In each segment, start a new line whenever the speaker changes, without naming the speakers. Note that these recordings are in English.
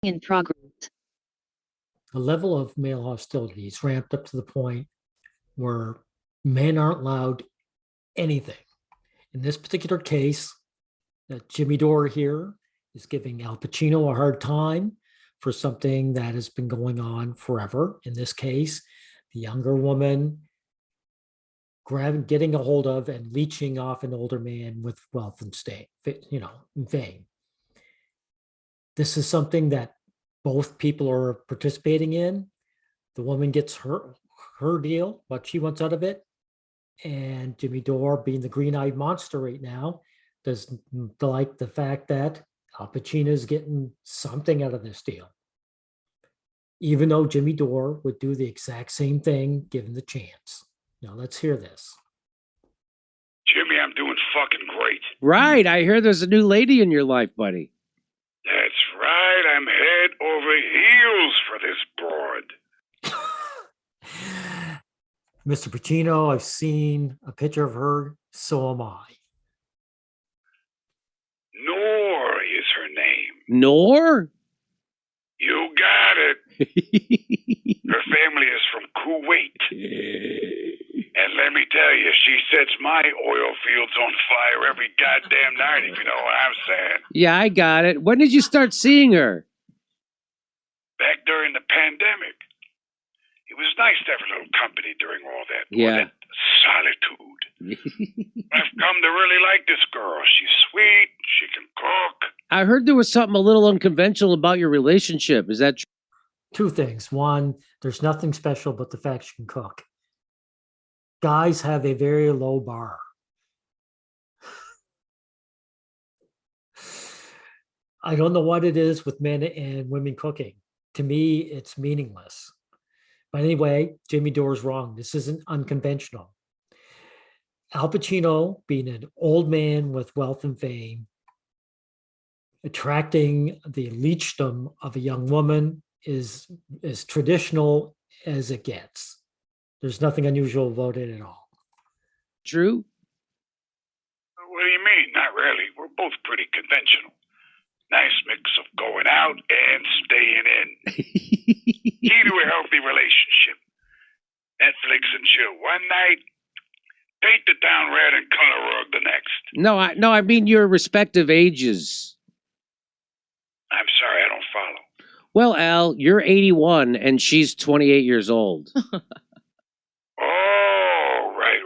In progress.
The level of male hostility is ramped up to the point where men aren't allowed anything. In this particular case, that Jimmy Dore here is giving Al Pacino a hard time for something that has been going on forever. In this case, the younger woman getting a hold of and leeching off an older man with wealth and and fame. This is something that both people are participating in. The woman gets her deal, what she wants out of it. And Jimmy Dore, being the green-eyed monster right now, doesn't like the fact that Al Pacino is getting something out of this deal. Even though Jimmy Dore would do the exact same thing given the chance. Now let's hear this.
Jimmy, I'm doing fucking great.
Right. I hear there's a new lady in your life, buddy.
That's right. I'm head over heels for this broad.
Mr. Pacino, I've seen a picture of her, so am I.
Nor is her name.
Nor?
You got it. Her family is from Kuwait. And let me tell you, she sets my oil fields on fire every goddamn night, if you know what I'm saying.
Yeah, I got it. When did you start seeing her?
Back during the pandemic. It was nice to have a little company during all that.
Yeah.
All that solitude. I've come to really like this girl. She's sweet. She can cook.
I heard there was something a little unconventional about your relationship. Is that true?
Two things. One, there's nothing special but the fact she can cook. Guys have a very low bar. I don't know what it is with men and women cooking. To me, it's meaningless. But anyway, Jimmy Dore's wrong. This isn't unconventional. Al Pacino, being an old man with wealth and fame, attracting the leechdom of a young woman is as traditional as it gets. There's nothing unusual about it at all.
True?
What do you mean? Not really. We're both pretty conventional. Nice mix of going out and staying in. Key to a healthy relationship. Netflix and chill one night, paint the town red and color rug the next.
No, I mean your respective ages.
I'm sorry, I don't follow.
Well, Al, you're 81 and she's 28 years old.
Oh, right.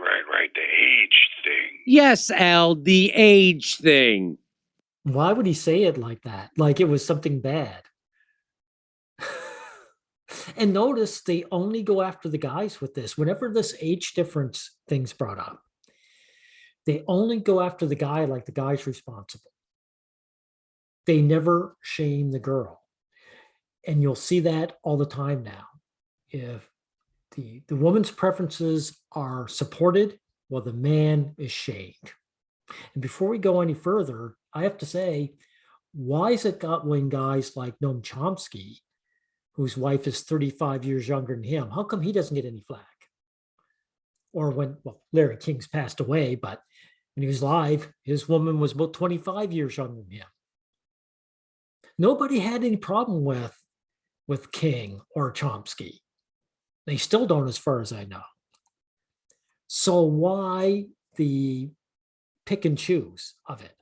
The age thing.
Yes, Al, the age thing.
Why would he say it like that? Like it was something bad. And notice they only go after the guys with this. Whenever this age difference thing's brought up, they only go after the guy like the guy's responsible. They never shame the girl. And you'll see that all the time now. If the woman's preferences are supported, well, the man is shamed. And before we go any further, I have to say, why is it got when guys like Noam Chomsky, whose wife is 35 years younger than him, how come he doesn't get any flack? Or when, well, Larry King's passed away, but when he was alive, his woman was about 25 years younger than him. Nobody had any problem with King or Chomsky. They still don't, as far as I know. So why the pick and choose of it?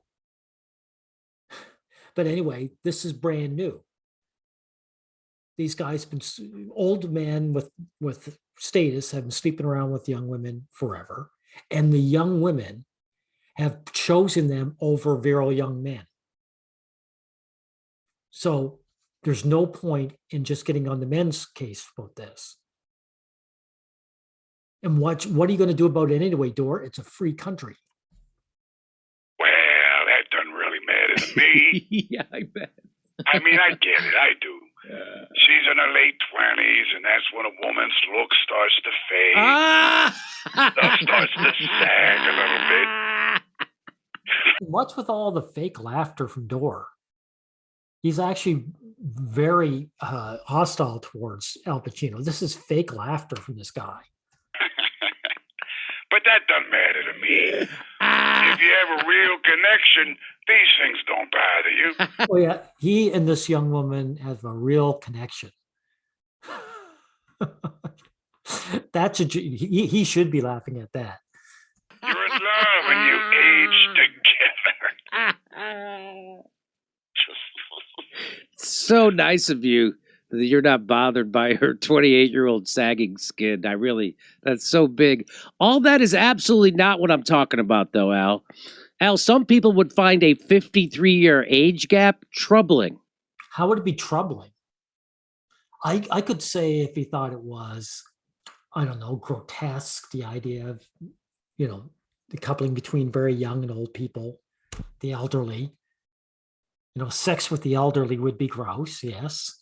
But anyway, this is brand new. These guys, old men with status, have been sleeping around with young women forever. And the young women have chosen them over virile young men. So there's no point in just getting on the men's case about this. And what are you going to do about it anyway, Dore? It's a free country.
Well, that doesn't really matter to me.
Yeah, I bet.
I mean, I get it. I do. She's in her late 20s, and that's when a woman's look starts to fade. Stuff starts to sag a little bit.
What's with all the fake laughter from Dore? He's actually very hostile towards Al Pacino. This is fake laughter from this guy.
But that doesn't matter to me. If you have a real connection, these things don't bother you.
Oh yeah, he and this young woman have a real connection. That's he should be laughing at that.
You're in love and you age together.
So nice of you that you're not bothered by her 28-year-old sagging skin. That's so big. All that is absolutely not what I'm talking about, though, Al. Al, some people would find a 53-year age gap troubling.
How would it be troubling? I could say if he thought it was, I don't know, grotesque, the idea of, the coupling between very young and old people, the elderly. Sex with the elderly would be gross, yes.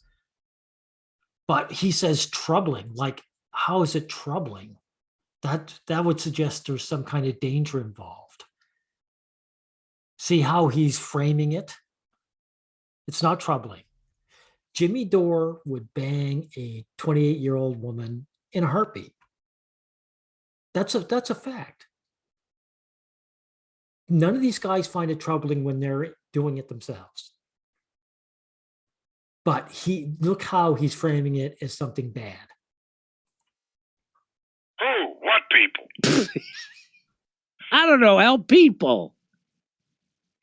But he says troubling. Like, how is it troubling? That would suggest there's some kind of danger involved. See how he's framing it? It's not troubling. Jimmy Dore would bang a 28-year-old woman in a heartbeat. That's a fact. None of these guys find it troubling when they're doing it themselves. But look how he's framing it as something bad.
Who? What people?
I don't know, Al, people.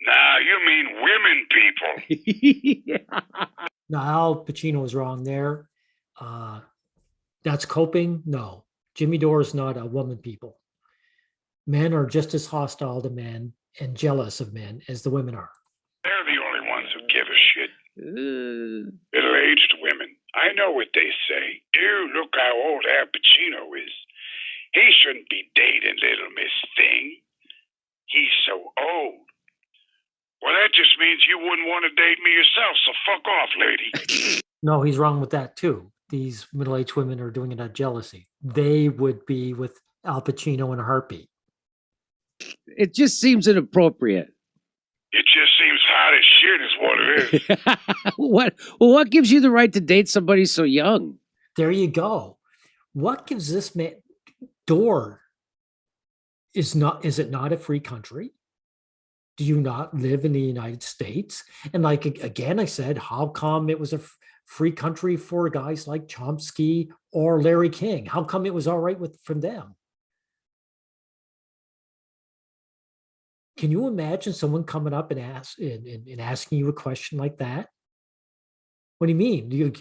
Nah, you mean women people.
Now, Al Pacino is wrong there. That's coping? No. Jimmy Dore is not a woman people. Men are just as hostile to men and jealous of men as the women are.
They're the only ones who give a shit. Middle-aged women. I know what they say. Ew, look how old Al Pacino is. He shouldn't be dating little Miss Thing. He's so old. Well, that just means you wouldn't want to date me yourself, so fuck off, lady.
No, he's wrong with that too. These middle-aged women are doing it out of jealousy. They would be with Al Pacino in a heartbeat.
It just seems inappropriate.
It just seems hot as shit is what it is.
What gives you the right to date somebody so young?
There you go. What gives this man Dore? Is it not a free country? Do you not live in the United States? And like, again, I said, how come it was a free country for guys like Chomsky or Larry King? How come it was all right from them? Can you imagine someone coming up and asking you a question like that? What do you mean?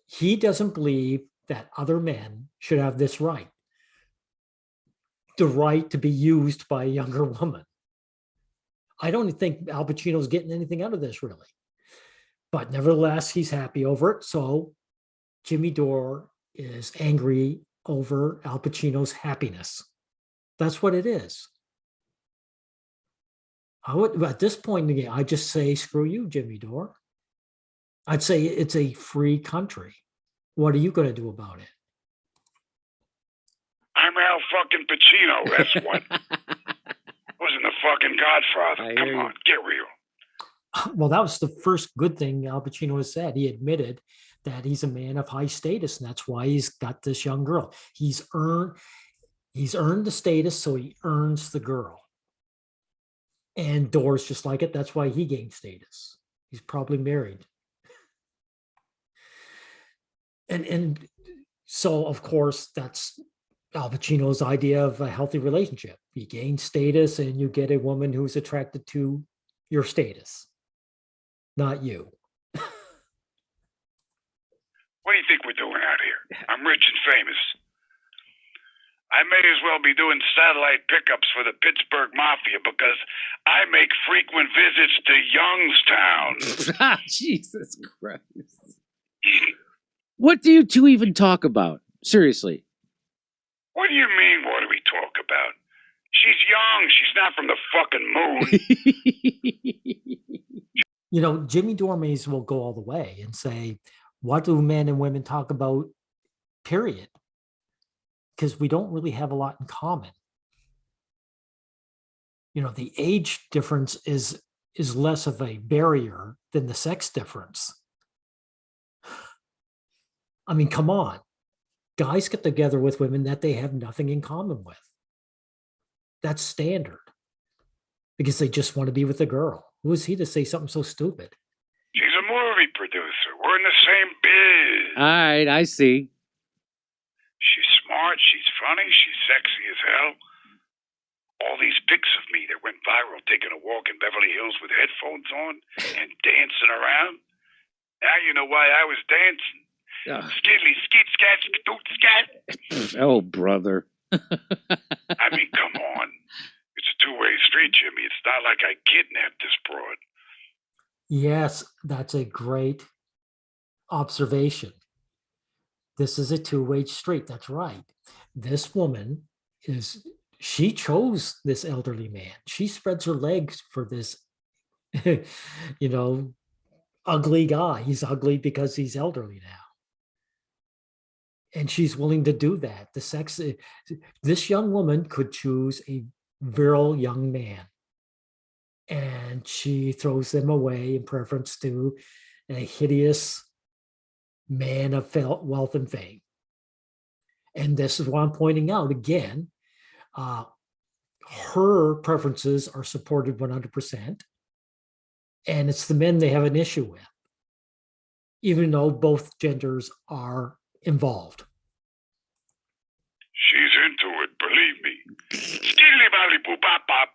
He doesn't believe that other men should have this right. The right to be used by a younger woman. I don't think Al Pacino's getting anything out of this, really. But nevertheless, he's happy over it. So Jimmy Dore is angry over Al Pacino's happiness. That's what it is. At this point in the game, I just say, screw you, Jimmy Dore. I'd say it's a free country. What are you going to do about it?
I'm Al fucking Pacino, that's what. Wasn't the fucking Godfather. Come on, get real.
Well, that was the first good thing Al Pacino has said. He admitted that he's a man of high status, and that's why he's got this young girl. He's earned the status, so he earns the girl. And Dore's just like it. That's why he gained status. He's probably married. And so, of course, that's Al Pacino's idea of a healthy relationship. You gain status and you get a woman who's attracted to your status, not you.
What do you think we're doing out here? I'm rich and famous. I may as well be doing satellite pickups for the Pittsburgh Mafia because I make frequent visits to Youngstown.
Jesus Christ. What do you two even talk about? Seriously.
What do you mean, what do we talk about? She's young. She's not from the fucking moon.
Jimmy Dore may as well go all the way and say, what do men and women talk about, period? Because we don't really have a lot in common. The age difference is less of a barrier than the sex difference. I mean, come on. Guys get together with women that they have nothing in common with. That's standard. because they just want to be with a girl. Who is he to say something so stupid?
She's a movie producer. We're in the same biz.
All right, I see.
She's smart, she's funny, she's sexy as hell. All these pics of me that went viral taking a walk in Beverly Hills with headphones on and dancing around. Now you know why I was dancing.
Ugh.
Skidly, skid, scat, skadoot, scat.
Oh, brother.
I mean, come on. It's a two-way street, Jimmy. It's not like I kidnapped this broad.
Yes, that's a great observation. This is a two-way street. That's right. This woman she chose this elderly man. She spreads her legs for this, ugly guy. He's ugly because he's elderly now. And she's willing to do that. This young woman could choose a virile young man, and she throws them away in preference to a hideous man of wealth and fame. And this is what I'm pointing out again. Her preferences are supported 100%, and it's the men they have an issue with, even though both genders are involved.
She's into it, believe me. Skiddly bally boo bop bop.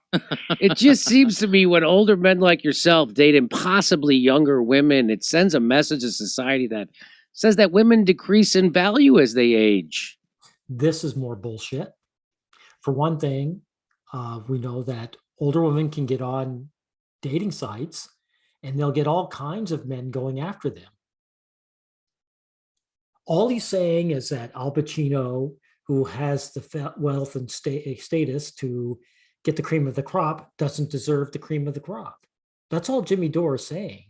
It just seems to me when older men like yourself date impossibly younger women, it sends a message to society that says that women decrease in value as they age.
This is more bullshit. For one thing, we know that older women can get on dating sites and they'll get all kinds of men going after them. All he's saying is that Al Pacino, who has the wealth and status to get the cream of the crop, doesn't deserve the cream of the crop. That's all Jimmy Dore is saying.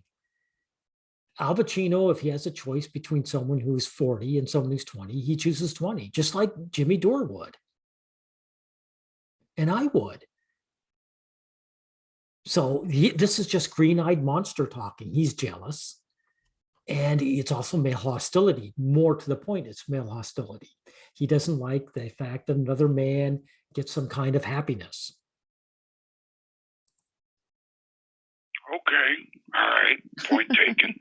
Al Pacino, if he has a choice between someone who's 40 and someone who's 20, he chooses 20, just like Jimmy Dore would. And I would. So this is just green-eyed monster talking. He's jealous. And it's also male hostility. More to the point, it's male hostility. He doesn't like the fact that another man gets some kind of happiness.
Okay, all right, point taken.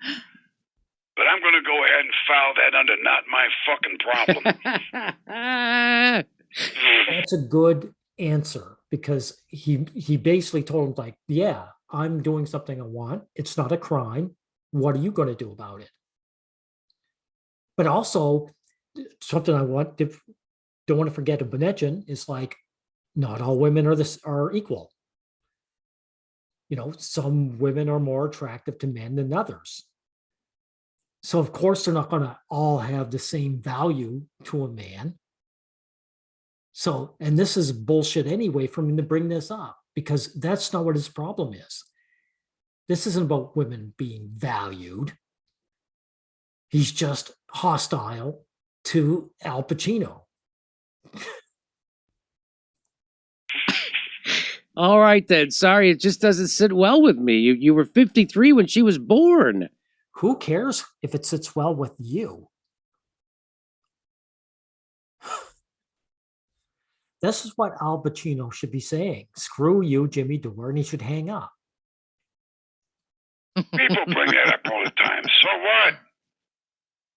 But I'm going to go ahead and file that under not my fucking problem.
That's a good answer, because he basically told him, like, yeah, I'm doing something I want. It's not a crime. What are you going to do about it? But also, something I don't want to forget to mention is, like, not all women are equal. Some women are more attractive to men than others. So of course they're not going to all have the same value to a man. So, and this is bullshit anyway for him to bring this up, because that's not what his problem is. This isn't about women being valued. He's just hostile to Al Pacino.
All right, then. Sorry, it just doesn't sit well with me. You were 53 when she was born.
Who cares if it sits well with you? This is what Al Pacino should be saying. Screw you, Jimmy Dore, and he should hang up.
People bring that up all the time. So what?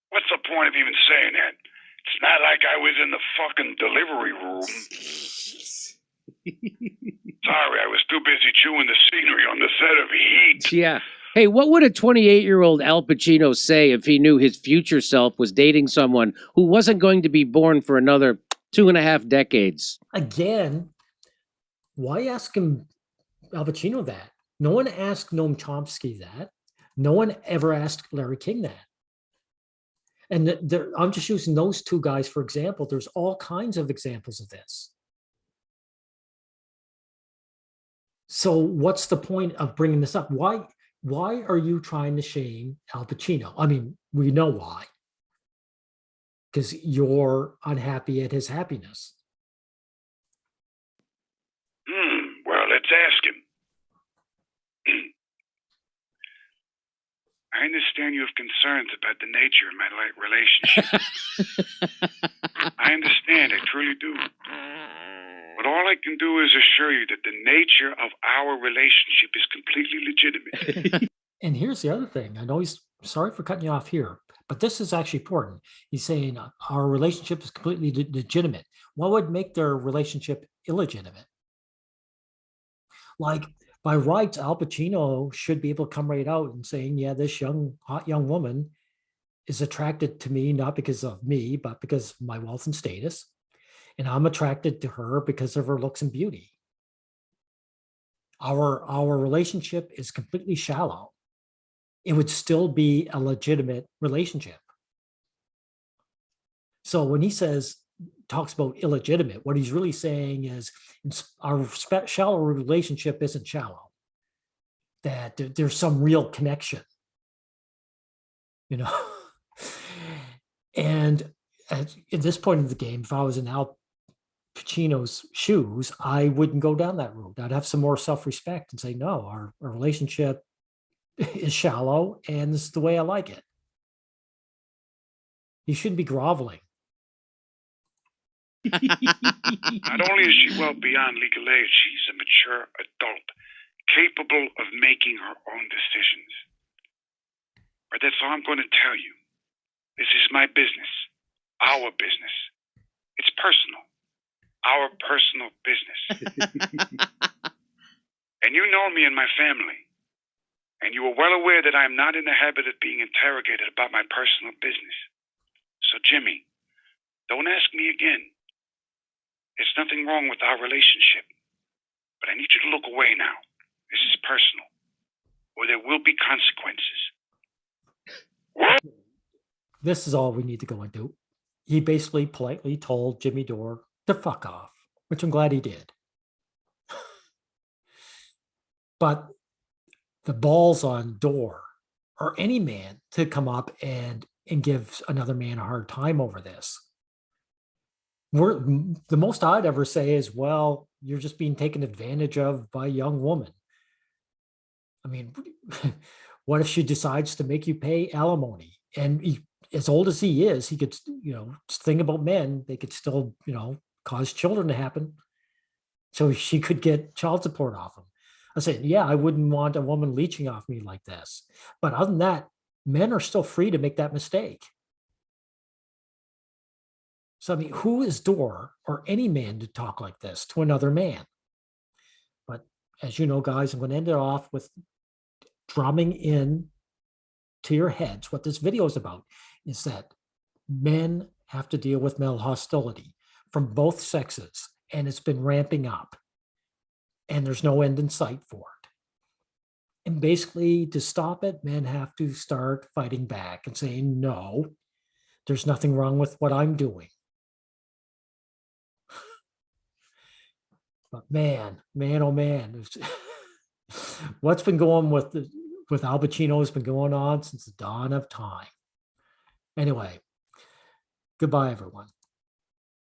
What's the point of even saying that? It's not like I was in the fucking delivery room. Sorry, I was too busy chewing the scenery on the set of Heat.
Yeah. Hey, what would a 28-year-old Al Pacino say if he knew his future self was dating someone who wasn't going to be born for another 2.5 decades?
Again, why ask him, Al Pacino, that? No one asked Noam Chomsky that. No one ever asked Larry King that. And I'm just using those two guys for example. There's all kinds of examples of this. So what's the point of bringing this up? Why are you trying to shame Al Pacino? I mean, we know why. Because you're unhappy at his happiness.
Well, let's ask him. I understand you have concerns about the nature of my relationship. I understand, I truly do. But all I can do is assure you that the nature of our relationship is completely legitimate.
And here's the other thing. I know he's sorry for cutting you off here, but this is actually important. He's saying our relationship is completely legitimate. What would make their relationship illegitimate? Like by rights, Al Pacino should be able to come right out and saying, yeah, this hot young woman is attracted to me, not because of me, but because of my wealth and status. And I'm attracted to her because of her looks and beauty. Our relationship is completely shallow. It would still be a legitimate relationship. So when he talks about illegitimate, what he's really saying is our shallow relationship isn't shallow, that there's some real connection, And at this point of the game, if I was in Al Pacino's shoes, I wouldn't go down that route. I'd have some more self-respect and say, no, our relationship is shallow and this is the way I like it. You shouldn't be groveling.
Not only is she well beyond legal age, she's a mature adult, capable of making her own decisions. But that's all I'm going to tell you. This is my business, our business. It's personal, our personal business. And you know me and my family. And you are well aware that I am not in the habit of being interrogated about my personal business. So, Jimmy, don't ask me again. There's nothing wrong with our relationship. But I need you to look away now. This is personal. Or there will be consequences.
This is all we need to go into. He basically politely told Jimmy Dore to fuck off, which I'm glad he did. But the balls on Dore or any man to come up and give another man a hard time over this. The most I'd ever say is, well, you're just being taken advantage of by a young woman. I mean, what if she decides to make you pay alimony? And as old as he is, he could, think about men, they could still, cause children to happen. So she could get child support off him. I said, yeah, I wouldn't want a woman leeching off me like this. But other than that, men are still free to make that mistake. So, I mean, who is Dore or any man to talk like this to another man? But as you know, guys, I'm going to end it off with drumming in to your heads what this video is about, is that men have to deal with male hostility from both sexes, and it's been ramping up, and there's no end in sight for it. And basically, to stop it, men have to start fighting back and saying, no, there's nothing wrong with what I'm doing. But man, oh man, what's been going with Al Pacino has been going on since the dawn of time. Anyway, goodbye, everyone.